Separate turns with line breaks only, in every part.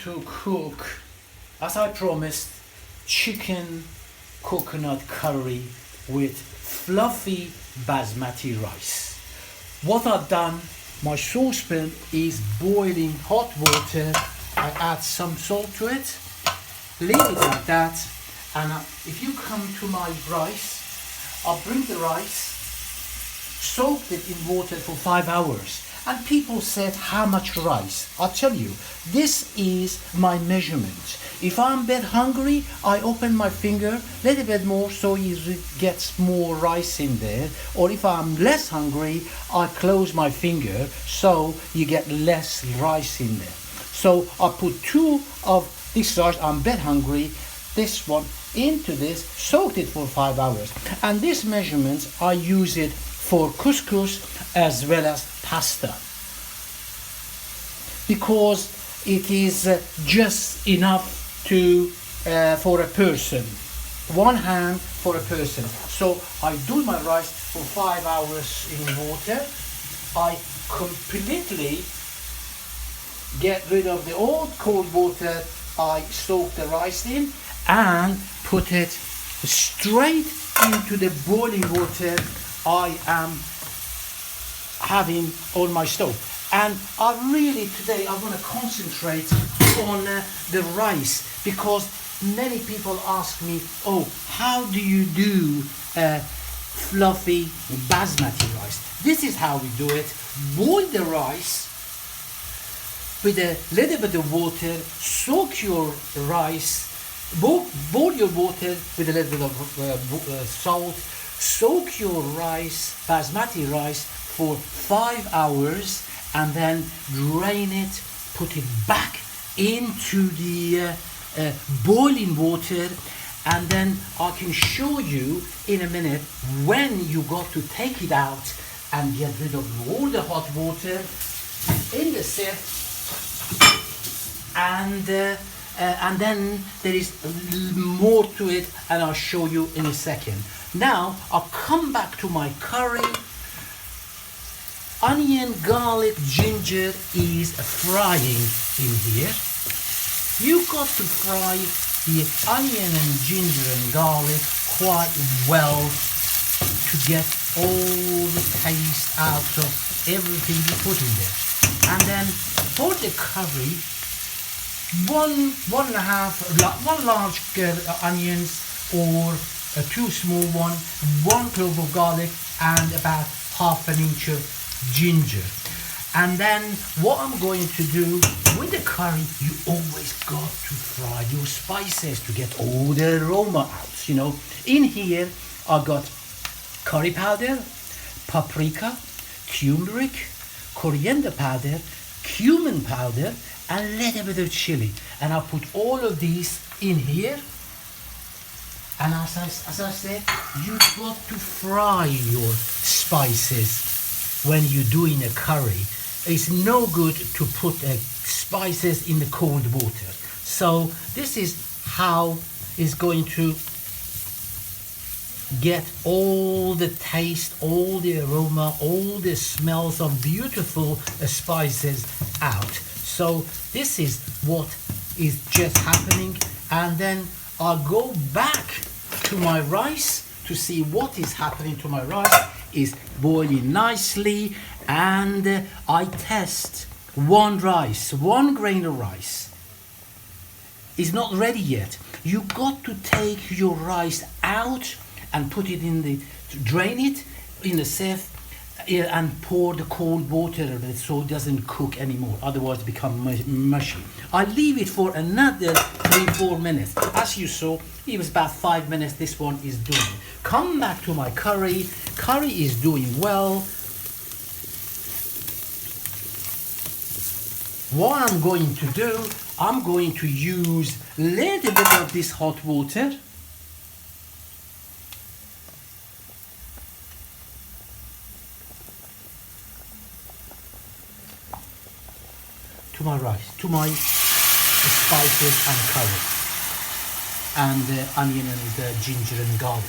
to cook, as I promised, chicken coconut curry with fluffy basmati rice. What I've done, my saucepan is boiling hot water. I add some salt to it, leave it like that, and if you come to my rice, I'll bring the rice, soaked it in water for 5 hours. And people said, how much rice? I'll tell you, this is my measurement. If I'm a bit hungry, I open my finger a little bit more so it gets more rice in there. Or if I'm less hungry, I close my finger so you get less rice in there. So I put 2 of this rice, I'm a bit hungry, this one into this, soaked it for 5 hours. And this measurement, I use it for couscous as well as pasta, because it is just enough to for a person, 1 hand for a person. So I do my rice for 5 hours in water. I completely get rid of the old cold water I soak the rice in and put it straight into the boiling water I am having on my stove. And I really today I want to concentrate on the rice, because many people ask me, oh, how do you do fluffy basmati rice? This is how we do it. Boil the rice with a little bit of water, soak your rice, boil your water with a little bit of salt, soak your rice, basmati rice, for 5 hours, and then drain it, put it back into the boiling water, and then I can show you in a minute when you got to take it out and get rid of all the hot water in the sieve, and then there is more to it, and I'll show you in a second. Now I'll come back to my curry. Onion, garlic, ginger is frying in here. You got to fry the onion and ginger and garlic quite well to get all the taste out of everything you put in there. And then for the curry, one large onions, or 2 small one, 1 clove of garlic, and about ½ an inch of ginger. And then what I'm going to do with the curry, you always got to fry your spices to get all the aroma out. You know, in here I got curry powder, paprika, turmeric, coriander powder, cumin powder, and a little bit of chili. And I put all of these in here. And as I said, you've got to fry your spices when you're doing a curry. It's no good to put spices in the cold water. So this is how it's going to get all the taste, all the aroma, all the smells of beautiful spices out. So this is what is just happening, and then I'll go back to my rice to see what is happening to my rice. Is boiling nicely, and I test one grain of rice is not ready yet. You got to take your rice out and put it in the, drain it in the sieve, and pour the cold water over it so it doesn't cook anymore, otherwise it becomes mushy. I leave it for another 3-4 minutes. As you saw, it was about 5 minutes this one is doing. Come back to my curry. Curry is doing well. What I'm going to do, I'm going to use a little bit of this hot water to my rice, to my spices and curry, and onion and ginger and garlic.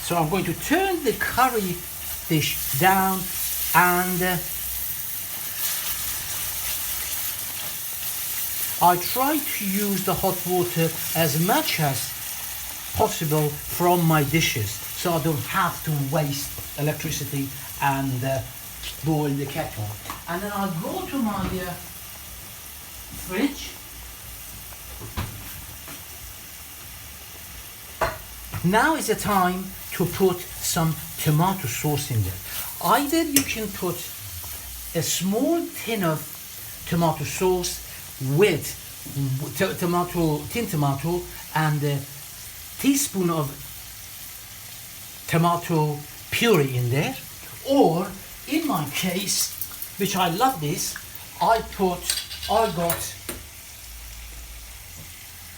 So I'm going to turn the curry dish down, and I try to use the hot water as much as possible from my dishes, so I don't have to waste electricity and boil the kettle. And then I'll go to my fridge. Now is the time to put some tomato sauce in there. Either you can put a small tin of tomato sauce with tin tomato and a teaspoon of tomato puree in there, or in my case, which I love this, I got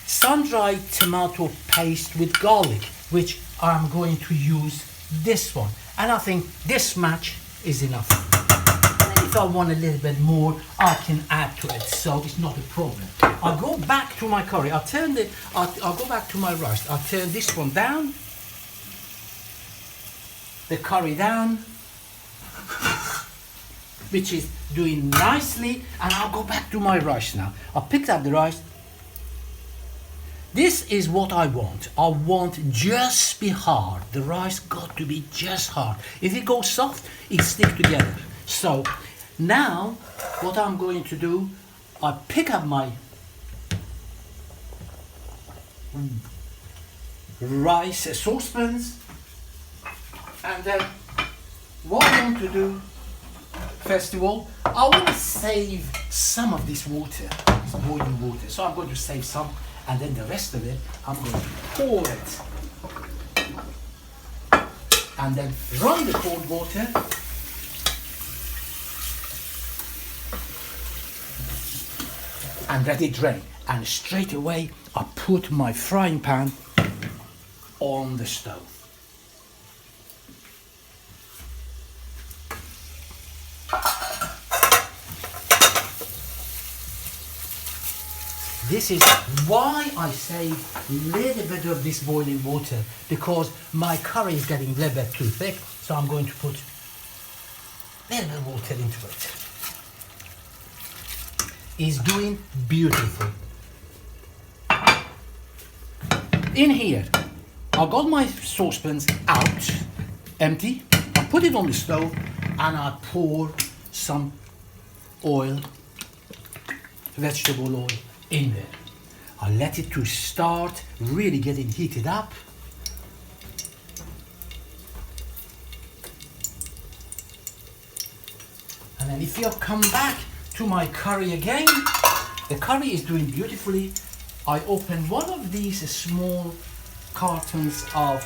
sun-dried tomato paste with garlic, which I'm going to use this one, and I think this much is enough. And if I want a little bit more, I can add to it, so it's not a problem. I'll go back to my curry. I'll go back to my rice. I'll turn this one down, the curry down, which is doing nicely, and I'll go back to my rice now. I picked up the rice. This is what I want. I want just be hard. The rice got to be just hard. If it goes soft, it sticks together. So now what I'm going to do, I pick up my rice saucepans, and then what I want to do, first of all, I want to save some of this water, this boiling water. So I'm going to save some, and then the rest of it, I'm going to pour it. And then run the cold water. And let it drain. And straight away, I put my frying pan on the stove. This is why I save a little bit of this boiling water, because my curry is getting a little bit too thick, so I'm going to put a little bit of water into it. It's doing beautiful. In here, I got my saucepans out, empty. I put it on the stove and I pour some oil, vegetable oil, in there. I let it to start really getting heated up. And then if you come back to my curry again, the curry is doing beautifully. I open one of these small cartons of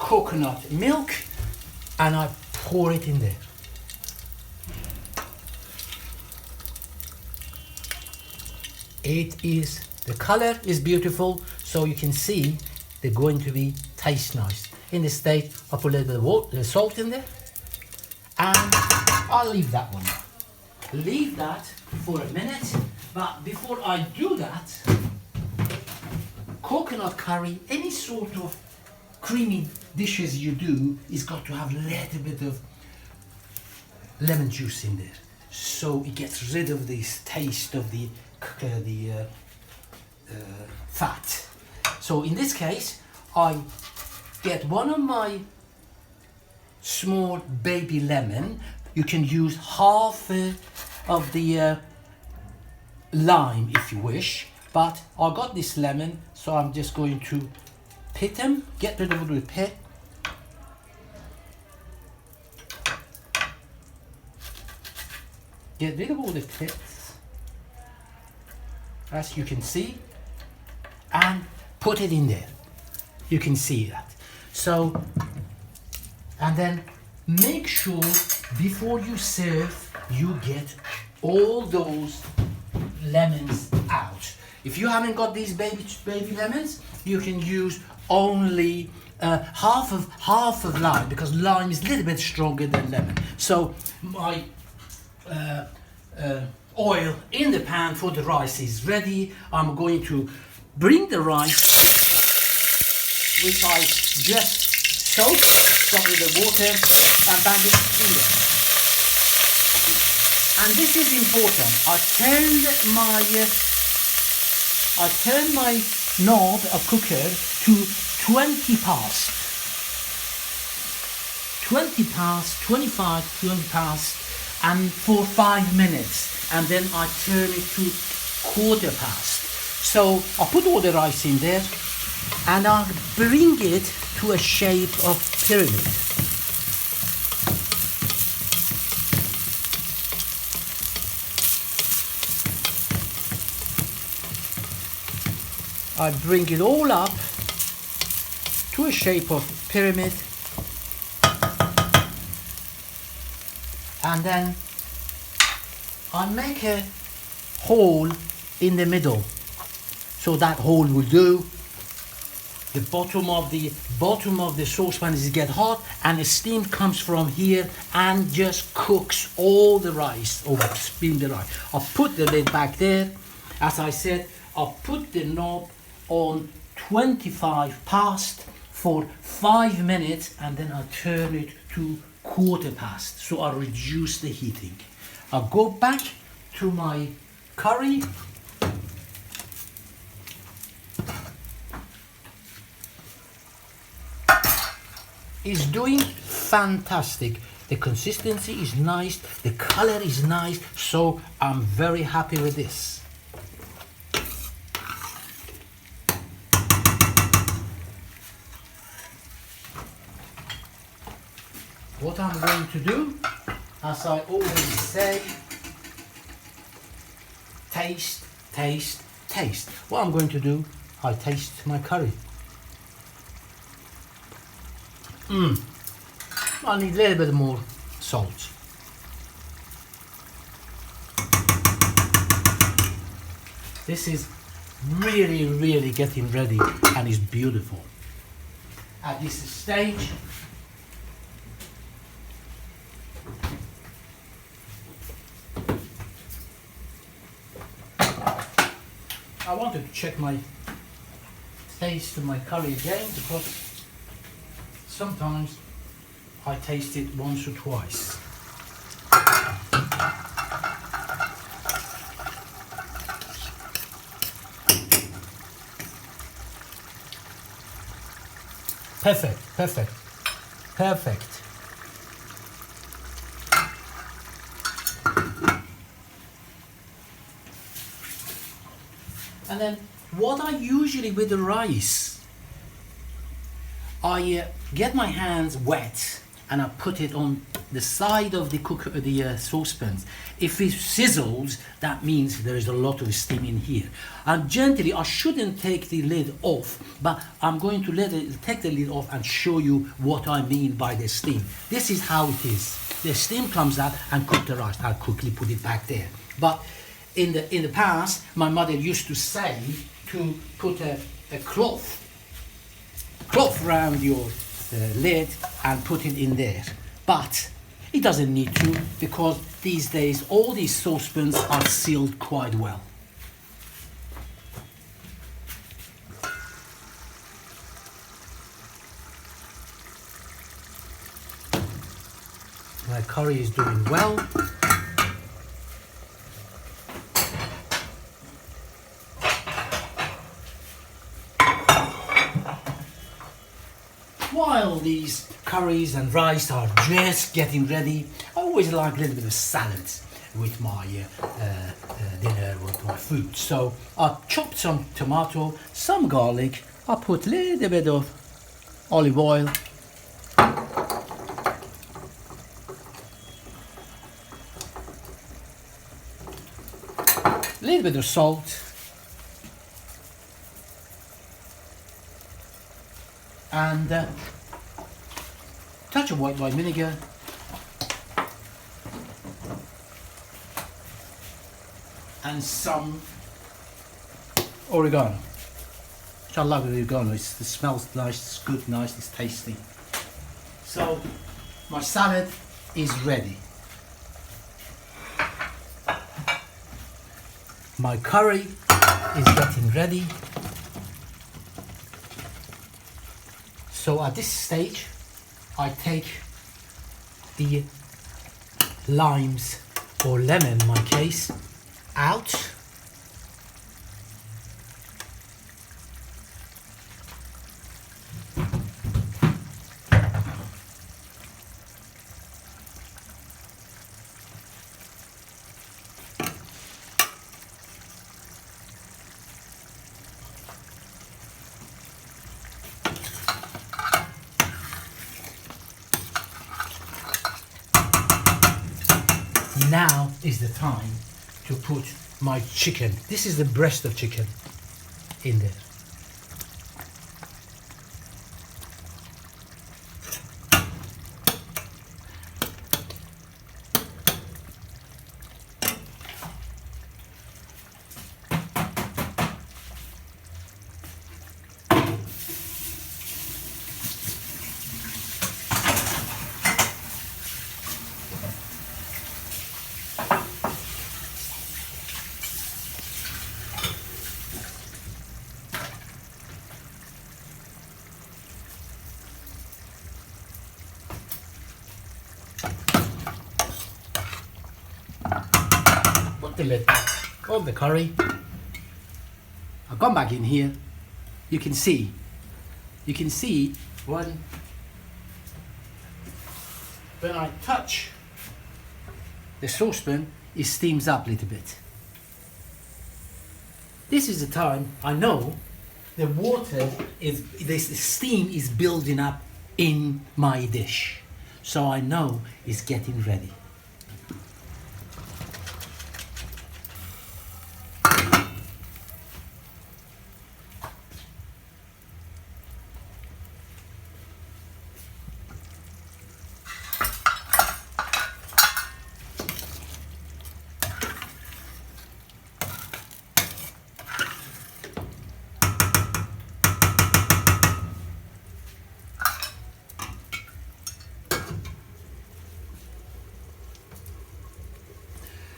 coconut milk and I pour it in there. The color is beautiful, so you can see they're going to be taste nice. In this state, I put a little bit of water, salt in there, and I'll leave that one. Leave that for a minute, but before I do that, coconut curry, any sort of creamy dishes you do, is got to have a little bit of lemon juice in there, so it gets rid of this taste of the fat. So in this case, I get one of my small baby lemon. You can use half of the lime if you wish, but I got this lemon, so I'm just going to pit them, get rid of the pit. Get rid of all the pits, as you can see, and put it in there. You can see that. So, and then make sure before you serve, you get all those lemons out. If you haven't got these baby lemons, you can use only half of lime, because lime is a little bit stronger than lemon. So my oil in the pan for the rice is ready. I'm going to bring the rice, which I just soaked, got rid of water, and bang it in there. And this is important. I turned my knob of cooker to 20 past. 20 past, 25, 20 past, and for 5 minutes. And then I turn it to quarter past. So I put all the rice in there and I bring it to a shape of pyramid. I bring it all up to a shape of pyramid, and then I make a hole in the middle, so that hole will do. The bottom of the saucepan is get hot, and the steam comes from here and just cooks all the rice, or steam the rice. I put the lid back there. As I said, I put the knob on 25 past for 5 minutes, and then I turn it to quarter past, so I reduce the heating. I go back to my curry. It's doing fantastic. The consistency is nice, the color is nice, so I'm very happy with this. What I'm going to do, as I always say, taste, taste, taste. What I'm going to do, I taste my curry. I need a little bit more salt. This is really, really getting ready and is beautiful. At this stage, I wanted to check my taste of my curry again, because sometimes I taste it once or twice. Perfect, perfect, perfect. And then what I usually with the rice, I get my hands wet and I put it on the side of the cooker, the saucepans. If it sizzles, that means there is a lot of steam in here. And gently, I shouldn't take the lid off, but I'm going to take the lid off and show you what I mean by the steam. This is how it is. The steam comes out and cook the rice. I'll quickly put it back there. But in the past, my mother used to say to put a cloth around your lid and put it in there, but it doesn't need to, because these days all these saucepans are sealed quite well. My curry is doing well. While these curries and rice are just getting ready, I always like a little bit of salad with my dinner, with my food. So I chopped some tomato, some garlic, I put a little bit of olive oil, a little bit of salt, and touch of white wine vinegar, and some oregano. Which I love the oregano. It smells nice, it's good, nice, it's tasty. So my salad is ready. My curry is getting ready. So at this stage, I take the limes or lemon in my case, out. Now is the time to put my chicken. This is the breast of chicken in there. Put the lid back on the curry. I've gone back in here. You can see when I touch the saucepan, it steams up a little bit. This is the time I know the steam is building up in my dish, so I know it's getting ready.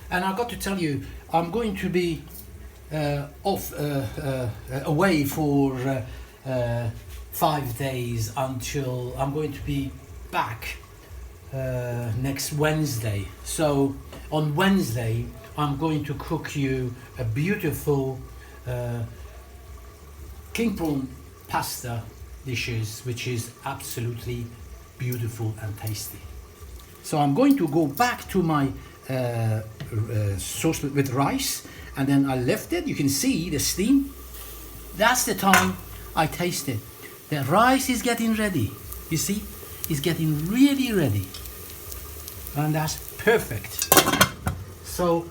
And I've got to tell you, I'm going to be away for 5 days until I'm going to be back next Wednesday. So on Wednesday, I'm going to cook you a beautiful king prawn pasta dishes, which is absolutely beautiful and tasty. So I'm going to go back to my sauce with rice, and then I left it. You can see the steam. That's the time I taste it. The rice is getting ready. You see, it's getting really ready, and that's perfect. So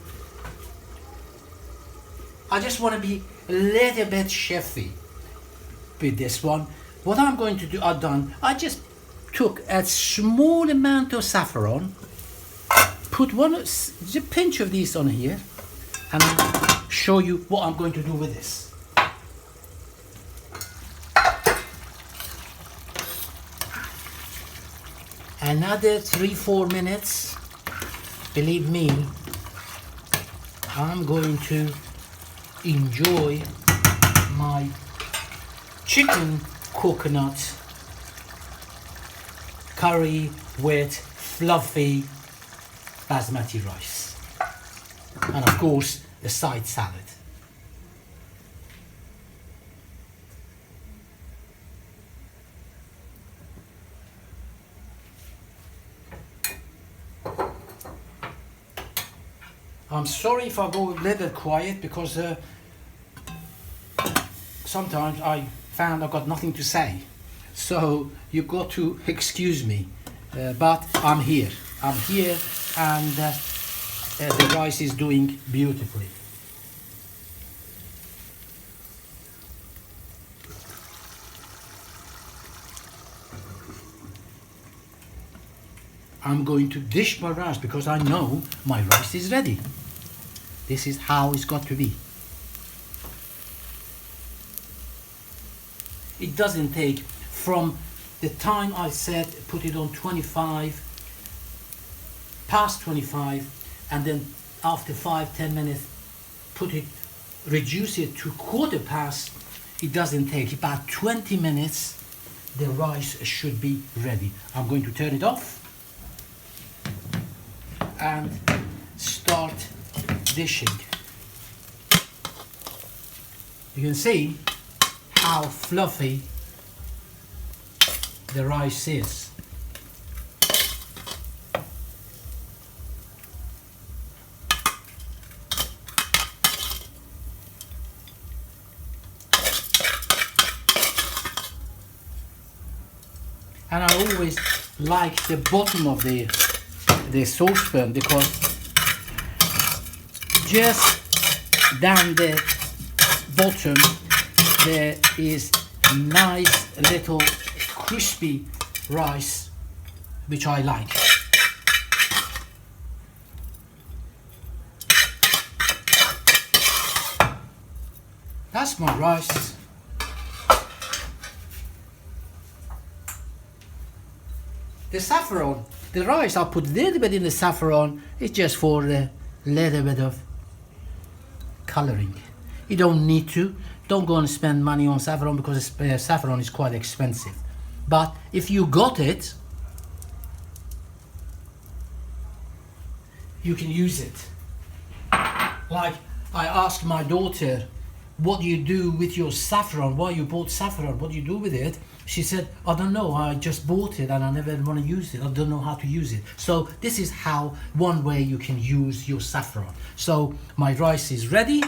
I just want to be a little bit chefy with this one. What I'm going to do, I just took a small amount of saffron, put a pinch of these on here, and I'll show you what I'm going to do with this. Another 3-4 minutes. Believe me, I'm going to enjoy my chicken coconut curry with fluffy Basmati rice, and of course the side salad. I'm sorry if I go a little quiet, because sometimes I found I've got nothing to say, so you've got to excuse me, but I'm here, and the rice is doing beautifully. I'm going to dish my rice because I know my rice is ready. This is how it's got to be. It doesn't take, from the time I said put it on 25, past 25, and then after 5-10 minutes reduce it to 1/4 it doesn't take about 20 minutes. The rice should be ready. I'm going to turn it off and start dishing. You can see how fluffy the rice is. And I always like the bottom of the saucepan, because just down the bottom there is nice little crispy rice, which I like. That's my rice. The saffron, the rice, I put a little bit in the saffron. It's just for a little bit of coloring. You don't need to. Don't go and spend money on saffron, because saffron is quite expensive. But if you got it, you can use it. Like I asked my daughter, what do you do with your saffron? Why you bought saffron? What do you do with it? She said, I don't know, I just bought it and I never want to use it. I don't know how to use it. So this is how one way you can use your saffron. So my rice is ready.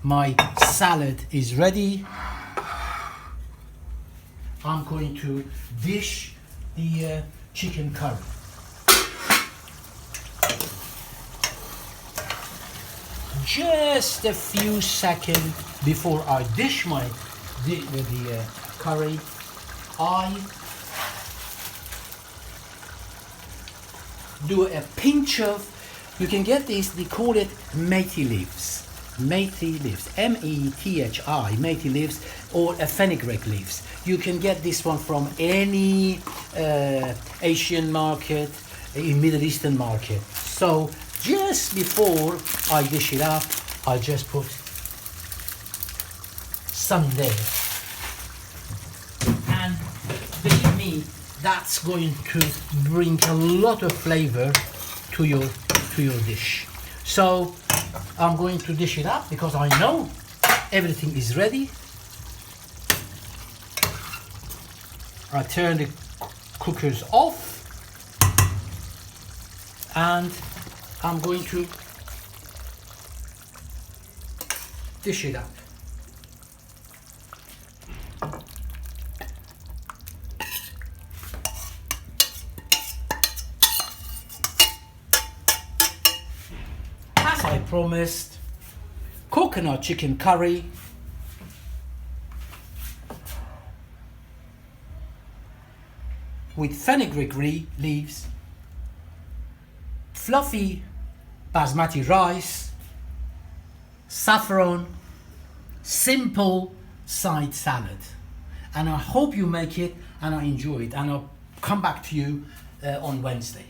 My salad is ready. I'm going to dish the chicken curry. Just a few seconds before I dish the curry, I do a pinch of, you can get this, they call it methi leaves. Methi leaves, M-E-T-H-I, methi leaves, or a fenugreek leaves. You can get this one from any Asian market, Middle Eastern market. So just before I dish it up, I just put some there, and believe me, that's going to bring a lot of flavor to your dish. So I'm going to dish it up because I know everything is ready. I turn the cookers off and I'm going to dish it up. As I promised, coconut chicken curry with fenugreek leaves, fluffy basmati rice, saffron, simple side salad. And I hope you make it and I enjoy it, and I'll come back to you on Wednesday.